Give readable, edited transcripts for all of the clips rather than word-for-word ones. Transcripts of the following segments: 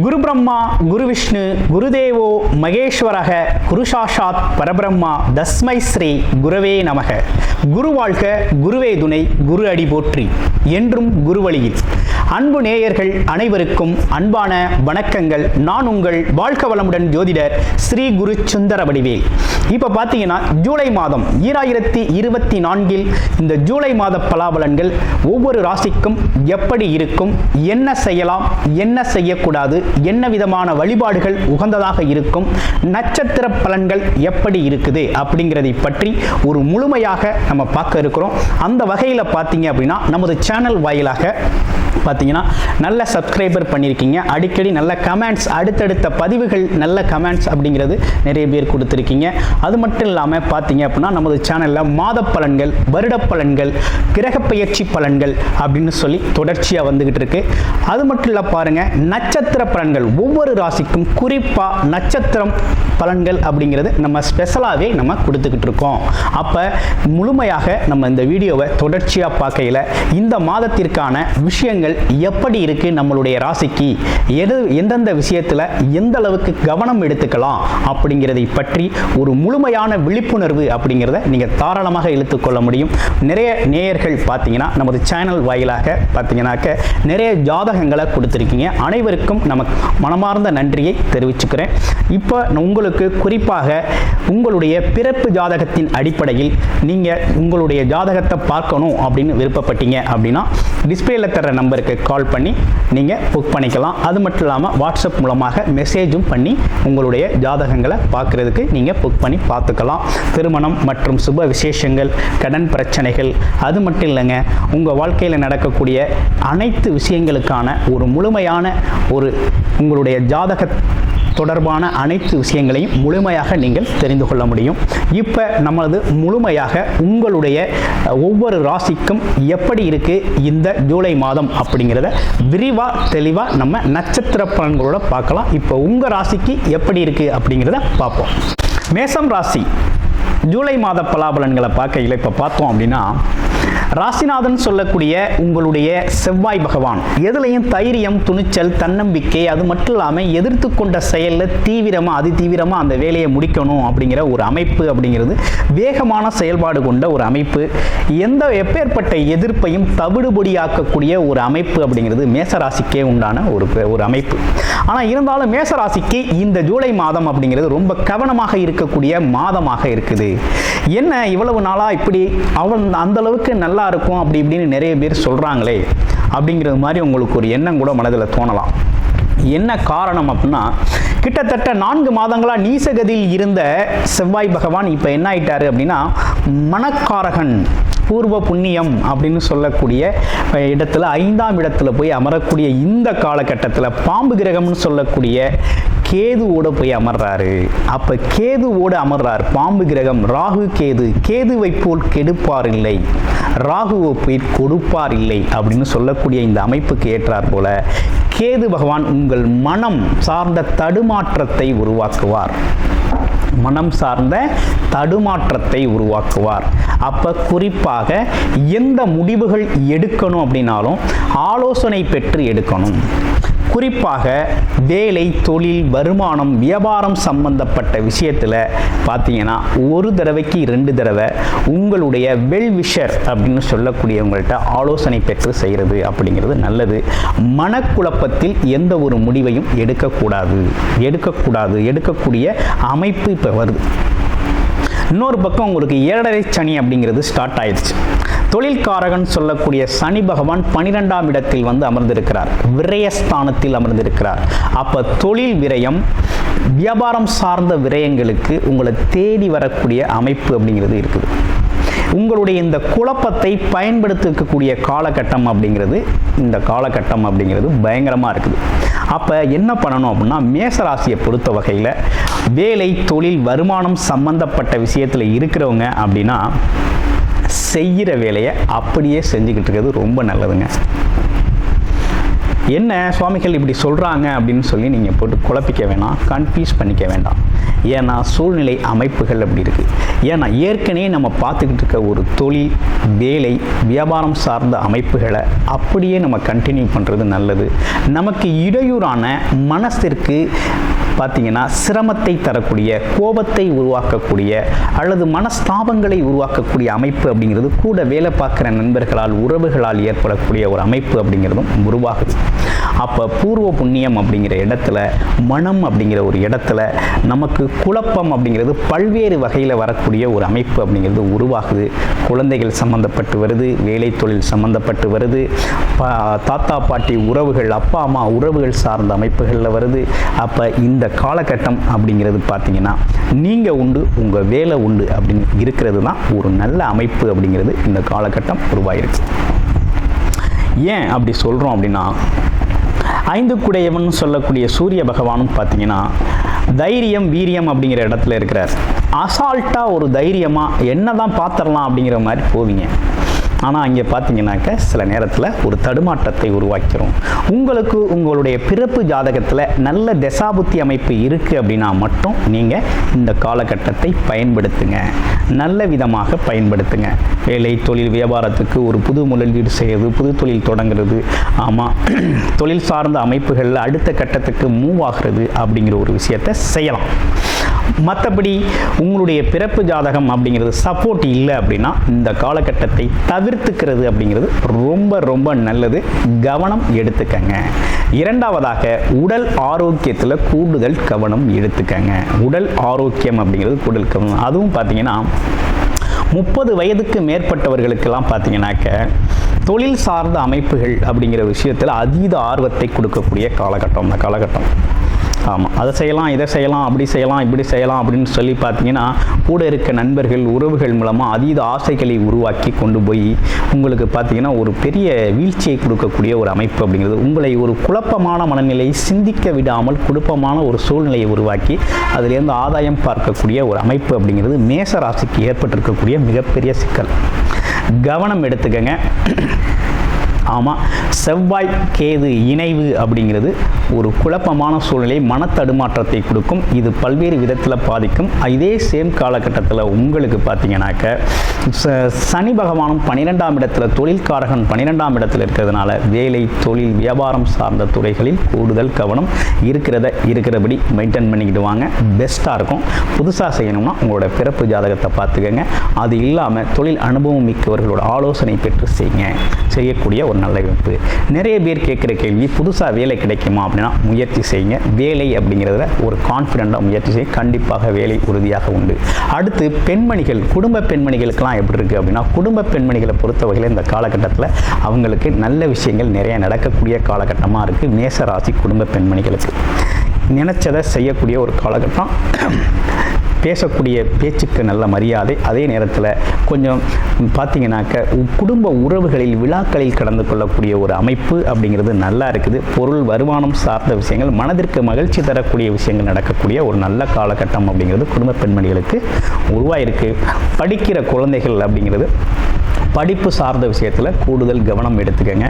குரு பிரம்மா குரு விஷ்ணு குருதேவோ மகேஸ்வரக குரு சாஷாத் பரபிரம்மா தஸ்மை ஸ்ரீ குரவே நமக. குரு வாழ்க, குருவே துணை, குரு அடி போற்றி. என்றும் குருவழியில். அன்பு நேயர்கள் அனைவருக்கும் அன்பான வணக்கங்கள். நான் உங்கள் வாழ்க வளமுடன் ஜோதிடர் ஸ்ரீ குரு சுந்தர வடிவேல். இப்போ பார்த்தீங்கன்னா ஜூலை மாதம் 2024 இந்த ஜூலை மாத பலாபலன்கள் ஒவ்வொரு ராசிக்கும் எப்படி இருக்கும், என்ன செய்யலாம், என்ன செய்யக்கூடாது, என்ன விதமான வழிபாடுகள் உகந்ததாக இருக்கும், நட்சத்திர பலன்கள் எப்படி இருக்குது அப்படிங்கிறதை பற்றி ஒரு முழுமையாக நம்ம பார்க்க இருக்கிறோம். அந்த வகையில் பார்த்தீங்க அப்படின்னா நமது சேனல் வாயிலாக பார்த்தீங்கன்னா நல்ல சப்ஸ்கிரைபர் பண்ணியிருக்கீங்க. அடிக்கடி நல்ல கமெண்ட்ஸ், அடுத்தடுத்த பதிவுகள் நல்ல கமெண்ட்ஸ் அப்படிங்கிறது நிறைய பேர் கொடுத்துருக்கீங்க. அது மட்டும் இல்லாமல் பார்த்தீங்க அப்படின்னா நமது சேனலில் மாத பலன்கள், வருட பலன்கள், கிரக பயிற்சி பலன்கள் அப்படின்னு சொல்லி தொடர்ச்சியாக வந்துகிட்டு இருக்கு. அது மட்டும் இல்லை பாருங்கள், நட்சத்திர பலன்கள் ஒவ்வொரு ராசிக்கும் குறிப்பாக நட்சத்திரம் பலன்கள் அப்படிங்கிறது நம்ம ஸ்பெஷலாகவே நம்ம கொடுத்துக்கிட்டு இருக்கோம். அப்போ முழுமையாக நம்ம இந்த வீடியோவை தொடர்ச்சியாக பார்க்கையில் இந்த மாதத்திற்கான விஷயங்கள் எப்படி இருக்கு, நம்மளுடைய ராசிக்கு எந்தெந்த விஷயத்தில் எந்த அளவுக்கு கவனம் எடுத்துக்கலாம் அப்படிங்கிறதை பற்றி ஒரு முழுமையான விழிப்புணர்வு அப்படிங்கிறத நீங்கள் தாராளமாக இழுத்துக்கொள்ள முடியும். நிறைய நேயர்கள் பார்த்தீங்கன்னா நமது சேனல் வாயிலாக பார்த்தீங்கன்னாக்க நிறைய ஜாதகங்களை கொடுத்துருக்கீங்க. அனைவருக்கும் நமக்கு மனமார்ந்த நன்றியை தெரிவிச்சுக்கிறேன். இப்போ உங்களுக்கு குறிப்பாக உங்களுடைய பிறப்பு ஜாதகத்தின் அடிப்படையில் நீங்கள் உங்களுடைய ஜாதகத்தை பார்க்கணும் அப்படின்னு விருப்பப்பட்டீங்க அப்படின்னா டிஸ்பிளேல தர நம்பருக்கு கால் பண்ணி நீங்கள் புக் பண்ணிக்கலாம். அது மட்டும் இல்லாமல் வாட்ஸ்அப் மூலமாக மெசேஜும் பண்ணி உங்களுடைய ஜாதகங்களை பார்க்குறதுக்கு நீங்கள் புக் பண்ணி பார்த்துக்கலாம். திருமணம் மற்றும் சுப விசேஷங்கள், கடன் பிரச்சனைகள், அது மட்டும் இல்லைங்க, உங்கள் வாழ்க்கையில் நடக்கக்கூடிய அனைத்து விஷயங்களுக்கான ஒரு முழுமையான ஒரு உங்களுடைய ஜாதக தொடர்பான அனைத்து விஷயங்களையும் முழுமையாக நீங்கள் தெரிந்து கொள்ள முடியும். இப்போ நமது முழுமையாக உங்களுடைய ஒவ்வொரு ராசிக்கும் எப்படி இருக்கு இந்த ஜூலை மாதம் அப்படிங்கிறத விரிவாக தெளிவாக நம்ம நட்சத்திர பலன்களோட பார்க்கலாம். இப்போ உங்கள் ராசிக்கு எப்படி இருக்கு அப்படிங்கிறத பார்ப்போம். மேசம் ராசி ஜூலை மாத பலாபலன்களை பார்க்கையில் இப்போ பார்த்தோம் அப்படின்னா ராசிநாதன் சொல்லக்கூடிய உங்களுடைய செவ்வாய் பகவான் எதுலையும் தைரியம், துணிச்சல், தன்னம்பிக்கை, அது மட்டும் இல்லாமல் எதிர்த்து கொண்ட செயலில் தீவிரமாக அதிதீவிரமாக அந்த வேலையை முடிக்கணும் அப்படிங்கிற ஒரு அமைப்பு அப்படிங்கிறது, வேகமான செயல்பாடு கொண்ட ஒரு அமைப்பு, எப்பேற்பட்ட எதிர்ப்பையும் தவிடுபொடியாக்கக்கூடிய ஒரு அமைப்பு அப்படிங்கிறது மேசராசிக்கே உண்டான ஒரு அமைப்பு. ஆனால் இருந்தாலும் மேசராசிக்கு இந்த ஜூலை மாதம் அப்படிங்கிறது ரொம்ப கவனமாக இருக்கக்கூடிய மாதமாக இருக்குது. என்ன இவ்வளவு நாளாக இப்படி அந்த அளவுக்கு நல்லா இருக்கும் அப்படி இப்படின்னு நிறைய பேர் சொல்றாங்களே அப்படிங்கிறது மாதிரி உங்களுக்கு ஒரு எண்ணம் கூட மனதில் தோணலாம். என்ன காரணம் அப்படின்னா, கிட்டத்தட்ட 4 மாதங்களா நீசகதியில் இருந்த செவ்வாய் பகவான் இப்போ என்ன ஆயிட்டாரு அப்படின்னா மனக்காரகன், பூர்வ புண்ணியம் அப்படின்னு சொல்லக்கூடிய இடத்துல 5ஆம் இடத்துல போய் அமரக்கூடிய இந்த காலகட்டத்தில் பாம்பு கிரகம்னு சொல்லக்கூடிய கேதுவோட போய் அமர்றாரு. அப்ப கேதுவோட அமர்றார் பாம்பு கிரகம். ராகு கேது, கேதுவை போல் கெடுப்பார் இல்லை, ராகுவை போய் கொடுப்பார் இல்லை அப்படின்னு சொல்லக்கூடிய இந்த அமைப்புக்கு ஏற்றார் போல கேது பகவான் உங்கள் மனம் சார்ந்த தடுமாற்றத்தை உருவாக்குவார். மனம் சார்ந்த தடுமாற்றத்தை உருவாக்குவார். அப்ப குறிப்பாக எந்த முடிவுகள் எடுக்கணும் அப்படின்னாலும் ஆலோசனை பெற்று எடுக்கணும். குறிப்பாக வேலை, தொழில், வருமானம், வியாபாரம் சம்பந்தப்பட்ட விஷயத்தில் பார்த்தீங்கன்னா ஒரு தடவைக்கு 2 தடவை உங்களுடைய வெல்விஷர் அப்படின்னு சொல்லக்கூடியவங்கள்ட்ட ஆலோசனை பெற்று செய்கிறது அப்படிங்கிறது நல்லது. மனக்குழப்பத்தில் எந்த ஒரு முடிவையும் எடுக்கக்கூடிய அமைப்பு இப்போ வருது. இன்னொரு பக்கம் உங்களுக்கு 7.5 சனி அப்படிங்கிறது ஸ்டார்ட் ஆயிடுச்சு. தொழில்காரகன் சொல்லக்கூடிய சனி பகவான் 12ஆம் இடத்தில் வந்து அமர்ந்திருக்கிறார், விரயஸ்தானத்தில் அமர்ந்திருக்கிறார். அப்ப தொழில் விரயம், வியாபாரம் சார்ந்த விரயங்களுக்கு உங்களை தேடி வரக்கூடிய அமைப்பு அப்படிங்கிறது இருக்குது. உங்களுடைய இந்த குழப்பத்தை பயன்படுத்திக்கக்கூடிய காலகட்டம் அப்படிங்கிறது இந்த காலகட்டம் அப்படிங்கிறது பயங்கரமாக இருக்குது. அப்போ என்ன பண்ணணும் அப்படின்னா மேசராசியை பொறுத்த வகையில் வேலை, தொழில், வருமானம் சம்பந்தப்பட்ட விஷயத்தில் இருக்கிறவங்க அப்படின்னா செய்கிற வேலையை அப்படியே செஞ்சுக்கிட்டு இருக்கிறது ரொம்ப நல்லதுங்க. என்ன சுவாமிகள் இப்படி சொல்கிறாங்க அப்படின்னு சொல்லி நீங்கள் போட்டு குழப்பிக்க வேணாம், கன்ஃபியூஸ் பண்ணிக்க வேண்டாம். ஏன்னா சூழ்நிலை அமைப்புகள் அப்படி இருக்குது. ஏன்னா ஏற்கனவே நம்ம பார்த்துக்கிட்டு இருக்க ஒரு தொழில், வேலை, வியாபாரம் சார்ந்த அமைப்புகளை அப்படியே நம்ம கண்டினியூ பண்ணுறது நல்லது. நமக்கு இடையூறான மனசிற்கு பார்த்தீங்கன்னா சிரமத்தை தரக்கூடிய, கோபத்தை உருவாக்கக்கூடிய அல்லது மனஸ்தாபங்களை உருவாக்கக்கூடிய அமைப்பு அப்படிங்கிறது கூட வேலை பார்க்குற நண்பர்களால், உறவுகளால் ஏற்படக்கூடிய ஒரு அமைப்பு அப்படிங்கிறதும் உருவாகுது. அப்போ பூர்வ புண்ணியம் அப்படிங்கிற இடத்துல, மனம் அப்படிங்கிற ஒரு இடத்துல நமக்கு குழப்பம் அப்படிங்கிறது பல்வேறு வகையில் வரக்கூடிய ஒரு அமைப்பு அப்படிங்கிறது உருவாகுது. குழந்தைகள் சம்மந்தப்பட்டு வருது, வேலை தொழில் சம்மந்தப்பட்டு வருது, தாத்தா பாட்டி உறவுகள், அப்பா அம்மா உறவுகள் சார்ந்த அமைப்புகளில் வருது. அப்போ இந்த காலகட்டம் அப்படிங்கிறது பார்த்தீங்கன்னா நீங்கள் உண்டு, உங்கள் வேலை உண்டு அப்படின்னு இருக்கிறது தான் ஒரு நல்ல அமைப்பு அப்படிங்கிறது இந்த காலகட்டம் உருவாயிருக்கு. ஏன் அப்படி சொல்கிறோம் அப்படின்னா, 5 குடையவன் சொல்லக்கூடிய சூரிய பகவானும் பார்த்தீங்கன்னா தைரியம், வீரியம் அப்படிங்கிற இடத்துல இருக்கிறார். அசால்ட்டாக ஒரு தைரியமாக என்ன தான் பார்த்துடலாம் அப்படிங்கிற மாதிரி போவீங்க. ஆனால் அங்கே பார்த்தீங்கன்னாக்க சில நேரத்தில் ஒரு தடுமாற்றத்தை உருவாக்கிறோம். உங்களுக்கு உங்களுடைய பிறப்பு ஜாதகத்தில் நல்ல தசாபுத்தி அமைப்பு இருக்குது அப்படின்னா மட்டும் நீங்கள் இந்த காலகட்டத்தை பயன்படுத்துங்க, நல்ல விதமாக பயன்படுத்துங்க. வேலை, தொழில், வியாபாரத்துக்கு ஒரு புது முதலீடு செய்கிறது, புது தொழில் தொடங்குறது, ஆமாம் தொழில் சார்ந்த அமைப்புகளில் அடுத்த கட்டத்துக்கு மூவ் ஆகிறது அப்படிங்கிற ஒரு விஷயத்தை செய்யலாம். மற்றபடி உங்களுடைய பிறப்பு ஜாதகம் அப்படிங்கிறது சப்போர்ட் இல்லை அப்படின்னா இந்த காலகட்டத்தை தவிர்த்துக்கிறது அப்படிங்கிறது ரொம்ப ரொம்ப நல்லது. கவனம் எடுத்துக்கங்க. இரண்டாவதாக உடல் ஆரோக்கியத்தில் கூடுதல் கவனம் எடுத்துக்கங்க. உடல் ஆரோக்கியம் அப்படிங்கிறது கூடுதல் கவனம். அதுவும் பார்த்தீங்கன்னா 30 வயதுக்கு மேற்பட்டவர்களுக்கெல்லாம் பார்த்தீங்கன்னாக்க தொழில் சார்ந்த அமைப்புகள் அப்படிங்கிற விஷயத்தில் அதீத ஆர்வத்தை கொடுக்கக்கூடிய காலகட்டம் இந்த காலகட்டம். ஆமாம், அதை செய்யலாம், இதை செய்யலாம், அப்படி செய்யலாம், இப்படி செய்யலாம் அப்படின்னு சொல்லி பார்த்தீங்கன்னா கூட இருக்க நண்பர்கள், உறவுகள் மூலமாக அதீத ஆசைகளை உருவாக்கி கொண்டு போய் உங்களுக்கு பார்த்தீங்கன்னா ஒரு பெரிய வீழ்ச்சியை கொடுக்கக்கூடிய ஒரு அமைப்பு அப்படிங்கிறது, உங்களை ஒரு குழப்பமான மனநிலையை சிந்திக்க விடாமல் குழப்பமான ஒரு சூழ்நிலையை உருவாக்கி அதிலேருந்து ஆதாயம் பார்க்கக்கூடிய ஒரு அமைப்பு அப்படிங்கிறது மேச ராசிக்கு ஏற்பட்டிருக்கக்கூடிய மிகப்பெரிய சிக்கல். கவனம் எடுத்துக்கங்க. ஆமாம், செவ்வாய் கேது இணைவு அப்படிங்கிறது ஒரு குழப்பமான சூழ்நிலை, மனத்தடுமாற்றத்தை கொடுக்கும். இது பல்வேறு விதத்தில் பாதிக்கும். இதே சேம் காலகட்டத்தில் உங்களுக்கு பார்த்தீங்கன்னாக்க சனி பகவானும் 12ஆம் இடத்துல, தொழில்காரகன் 12ஆம் இடத்துல இருக்கிறதுனால வேலை, தொழில், வியாபாரம் சார்ந்த துறைகளில் கூடுதல் கவனம் இருக்கிறபடி மெயின்டைன் பண்ணிக்கிட்டு வாங்க. பெஸ்ட்டாக இருக்கும். புதுசாக செய்யணும்னா உங்களோட பிறப்பு ஜாதகத்தை பார்த்துக்கங்க. அது இல்லாமல் தொழில் அனுபவம் மிக்கவர்களோட ஆலோசனை பெற்று செய்யக்கூடிய ஒரு நல்ல அமைப்பு. நிறைய பேர் கேட்குற கேள்வி, புதுசாக வேலை கிடைக்குமா அப்படின்னா முயற்சி செய்யுங்க. வேலை அப்படிங்கிறதுல ஒரு கான்ஃபிடென்ட்டாக முயற்சி செய்ய, கண்டிப்பாக வேலை உறுதியாக உண்டு. அடுத்து பெண்மணிகள், குடும்ப பெண்மணிகளுக்கெல்லாம் எப்படி இருக்குது அப்படின்னா, குடும்ப பெண்மணிகளை பொறுத்த வகையில் இந்த காலகட்டத்தில் அவங்களுக்கு நல்ல விஷயங்கள் நிறைய நடக்கக்கூடிய காலகட்டமாக இருக்குது. மேச ராசி குடும்ப பெண்மணிகளுக்கு நினைச்சதை செய்யக்கூடிய ஒரு காலகட்டம். பேசக்கூடிய பேச்சுக்கு நல்ல மரியாதை. அதே நேரத்தில் கொஞ்சம் பார்த்தீங்கன்னாக்க குடும்ப உறவுகளில், விழாக்களில் கலந்து கொள்ளக்கூடிய ஒரு அமைப்பு அப்படிங்கிறது நல்லா இருக்குது. பொருள், வருமானம் சார்ந்த விஷயங்கள், மனதிற்கு மகிழ்ச்சி தரக்கூடிய விஷயங்கள் நடக்கக்கூடிய ஒரு நல்ல காலகட்டம் அப்படிங்கிறது குடும்ப பெண்மணிகளுக்கு உருவாயிருக்கு. படிக்கிற குழந்தைகள் அப்படிங்கிறது படிப்பு சார்ந்த விஷயத்தில் கூடுதல் கவனம் எடுத்துக்கங்க.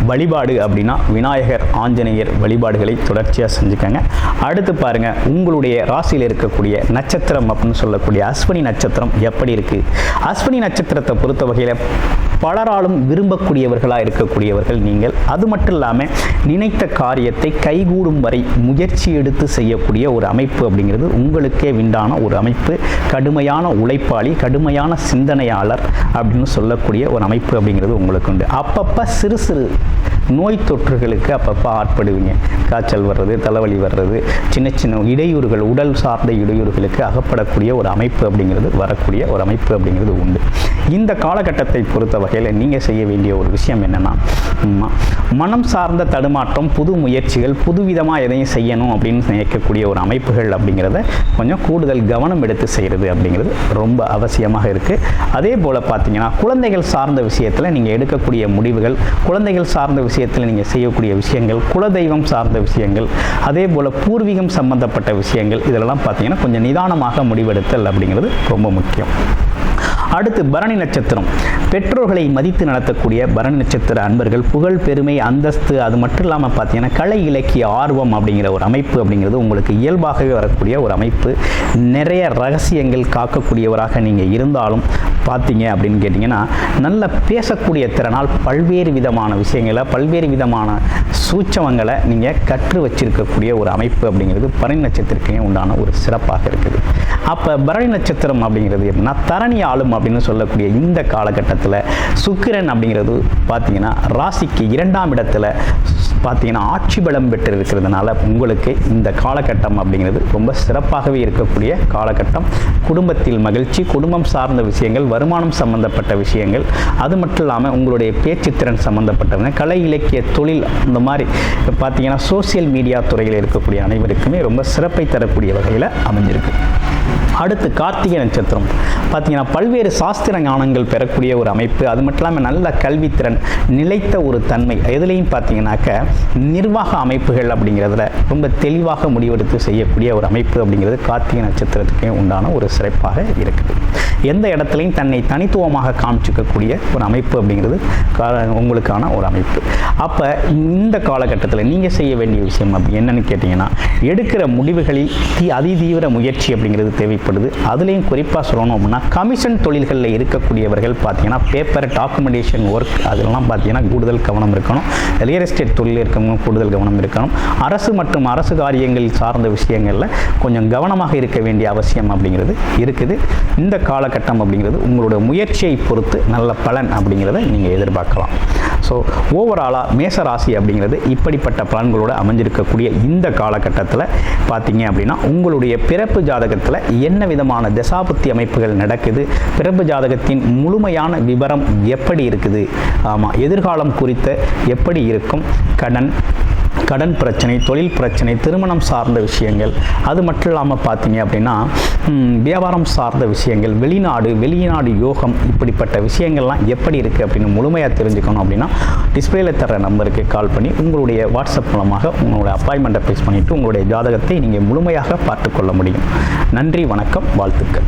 வழிபாடு அப்படின்னா விநாயகர், ஆஞ்சநேயர் வழிபாடுகளை தொடர்ச்சியாக செஞ்சுக்கங்க. அடுத்து பாருங்கள், உங்களுடைய ராசியில் இருக்கக்கூடிய நட்சத்திரம் அப்படின்னு சொல்லக்கூடிய அஸ்வினி நட்சத்திரம் எப்படி இருக்குது? அஸ்வினி நட்சத்திரத்தை பொறுத்த வகையில் பலராலும் விரும்பக்கூடியவர்களாக இருக்கக்கூடியவர்கள் நீங்கள். அது மட்டும் இல்லாமல் நினைத்த காரியத்தை கைகூடும் வரை முயற்சி எடுத்து செய்யக்கூடிய ஒரு அமைப்பு அப்படிங்கிறது உங்களுக்கே விண்டான ஒரு அமைப்பு. கடுமையான உழைப்பாளி, கடுமையான சிந்தனையாளர் அப்படின்னு சொல்லக்கூடிய ஒரு அமைப்பு அப்படிங்கிறது உங்களுக்கு உண்டு. அப்பப்போ சிறு சிறு நோய் தொற்றுகளுக்கு அப்பப்போ ஆட்படுவீங்க. காய்ச்சல் வர்றது, தலைவலி வர்றது, சின்ன சின்ன இடையூறுகள், உடல் சார்ந்த இடையூறுகளுக்கு அகப்படக்கூடிய ஒரு அமைப்பு அப்படிங்கிறது வரக்கூடிய ஒரு அமைப்பு அப்படிங்கிறது உண்டு. இந்த காலகட்டத்தை பொறுத்த வகையில் நீங்கள் செய்ய வேண்டிய ஒரு விஷயம் என்னென்னா, மனம் சார்ந்த தடுமாற்றம், புது முயற்சிகள், புதுவிதமாக எதையும் செய்யணும் அப்படின்னு நினைக்கக்கூடிய ஒரு அமைப்புகள் அப்படிங்கிறத கொஞ்சம் கூடுதல் கவனம் எடுத்து செய்கிறது அப்படிங்கிறது ரொம்ப அவசியமாக இருக்குது. அதே போல் பார்த்தீங்கன்னா குழந்தைகள் சார்ந்த விஷயத்தில் நீங்கள் எடுக்கக்கூடிய முடிவுகள், குழந்தைகள் சார்ந்த விஷயத்தில் நீங்கள் செய்யக்கூடிய விஷயங்கள், குலதெய்வம் சார்ந்த விஷயங்கள், அதே போல் பூர்வீகம் சம்பந்தப்பட்ட விஷயங்கள், இதெல்லாம் பார்த்தீங்கன்னா கொஞ்சம் நிதானமாக முடிவெடுத்தல் அப்படிங்கிறது ரொம்ப முக்கியம். அடுத்து பரணி நட்சத்திரம். பெற்றோர்களை மதித்து நடத்தக்கூடிய பரணி நட்சத்திர அன்பர்கள் புகழ், பெருமை, அந்தஸ்து, அது மட்டும் இல்லாமல் பார்த்தீங்கன்னா கலை இலக்கிய ஆர்வம் அப்படிங்கிற ஒரு அமைப்பு அப்படிங்கிறது உங்களுக்கு இயல்பாகவே வரக்கூடிய ஒரு அமைப்பு. நிறைய ரகசியங்கள் காக்கக்கூடியவராக நீங்கள் இருந்தாலும் பார்த்தீங்க அப்படின்னு கேட்டிங்கன்னா நல்ல பேசக்கூடிய திறனால் பல்வேறு விதமான விஷயங்களை, பல்வேறு விதமான சூட்சமங்களை நீங்கள் கற்று வச்சிருக்கக்கூடிய ஒரு அமைப்பு அப்படிங்கிறது பரணி நட்சத்திரத்துக்கே உண்டான ஒரு சிறப்பாக இருக்குது. அப்போ பரணி நட்சத்திரம் அப்படிங்கிறது எப்படின்னா தரணி ஆளும் அப்படின்னு சொல்லக்கூடிய இந்த காலகட்டத்தில் சுக்கிரன் அப்படிங்கிறது பார்த்தீங்கன்னா ராசிக்கு 2ஆம் இடத்துல பார்த்தீங்கன்னா ஆட்சி பலம் பெற்று இருக்கிறதுனால உங்களுக்கு இந்த காலகட்டம் அப்படிங்கிறது ரொம்ப சிறப்பாகவே இருக்கக்கூடிய காலகட்டம். குடும்பத்தில் மகிழ்ச்சி, குடும்பம் சார்ந்த விஷயங்கள், வருமானம் சம்பந்தப்பட்ட விஷயங்கள், அது மட்டும் இல்லாமல் உங்களுடைய பேச்சுத்திறன் சம்பந்தப்பட்டவங்க, கலை இலக்கிய தொழில், இந்த மாதிரி பார்த்தீங்கன்னா சோசியல் மீடியா துறையில் இருக்கக்கூடிய அனைவருக்குமே ரொம்ப சிறப்பை தரக்கூடிய வகையில் அமைஞ்சிருக்கு. அடுத்து கார்த்திகை நட்சத்திரம் பார்த்தீங்கன்னா பல்வேறு சாஸ்திர ஞானங்கள் பெறக்கூடிய ஒரு அமைப்பு. அது மட்டும் இல்லாமல் நல்ல கல்வித்திறன், நிலைத்த ஒரு தன்மை, எதுலேயும் பார்த்தீங்கன்னாக்க நிர்வாக அமைப்புகள் அப்படிங்கிறதுல ரொம்ப தெளிவாக முடிவெடுத்து செய்யக்கூடிய ஒரு அமைப்பு அப்படிங்கிறது கார்த்திகை நட்சத்திரத்துக்கே உண்டான ஒரு சிறப்பாக இருக்குது. எந்த இடத்துலையும் தன்னை தனித்துவமாக காமிச்சிக்கக்கூடிய ஒரு அமைப்பு அப்படிங்கிறது உங்களுக்கான ஒரு அமைப்பு. அப்போ இந்த காலகட்டத்தில் நீங்கள் செய்ய வேண்டிய விஷயம் அப்படி என்னன்னு கேட்டிங்கன்னா, எடுக்கிற முடிவுகளில் அதிதீவிர முயற்சி அப்படிங்கிறது தேவைப்படுது. அதுலேயும் குறிப்பாக சொல்லணும் அப்படின்னா கமிஷன் தொழில்களில் இருக்கக்கூடியவர்கள் பார்த்தீங்கன்னா பேப்பர் டாக்குமெண்டேஷன் ஒர்க் அதெல்லாம் பார்த்தீங்கன்னா கூடுதல் கவனம் இருக்கணும். ரியல் எஸ்டேட் தொழில் இருக்கவங்க கூடுதல் கவனம் இருக்கணும். அரசு மற்றும் அரசு காரியங்கள் சார்ந்த விஷயங்களில் கொஞ்சம் கவனமாக இருக்க வேண்டிய அவசியம் அப்படிங்கிறது இருக்குது. இந்த காலகட்டம் அப்படிங்கிறது உங்களோட முயற்சியை பொறுத்து நல்ல பலன் அப்படிங்கிறத நீங்கள் எதிர்பார்க்கலாம். ஸோ ஓவராலாக மேச ராசி அப்படிங்கிறது இப்படிப்பட்ட பலன்களோடு அமைஞ்சிருக்கக்கூடிய இந்த காலகட்டத்தில் பார்த்தீங்க அப்படின்னா உங்களுடைய பிறப்பு ஜாதகத்தில் என்ன விதமான தசாபுத்தி அமைப்புகள் நடக்குது, பிறப்பு ஜாதகத்தின் முழுமையான விவரம் எப்படி இருக்குது, ஆமாம் எதிர்காலம் குறித்த எப்படி இருக்கும், கடன் பிரச்சனை, தொழில் பிரச்சனை, திருமணம் சார்ந்த விஷயங்கள், அது மட்டும் இல்லாமல் பார்த்தீங்க அப்படின்னா வியாபாரம் சார்ந்த விஷயங்கள், வெளிநாடு யோகம், இப்படிப்பட்ட விஷயங்கள்லாம் எப்படி இருக்குது அப்படின்னு முழுமையாக தெரிஞ்சுக்கணும் அப்படின்னா டிஸ்பிளேல தர நம்பருக்கு கால் பண்ணி உங்களுடைய வாட்ஸ்அப் மூலமாக உங்களுடைய அப்பாயின்மெண்ட்டை ஃபிக்ஸ் பண்ணிவிட்டு உங்களுடைய ஜாதகத்தை நீங்கள் முழுமையாக பார்த்துக்கொள்ள முடியும். நன்றி, வணக்கம், வாழ்த்துக்கள்.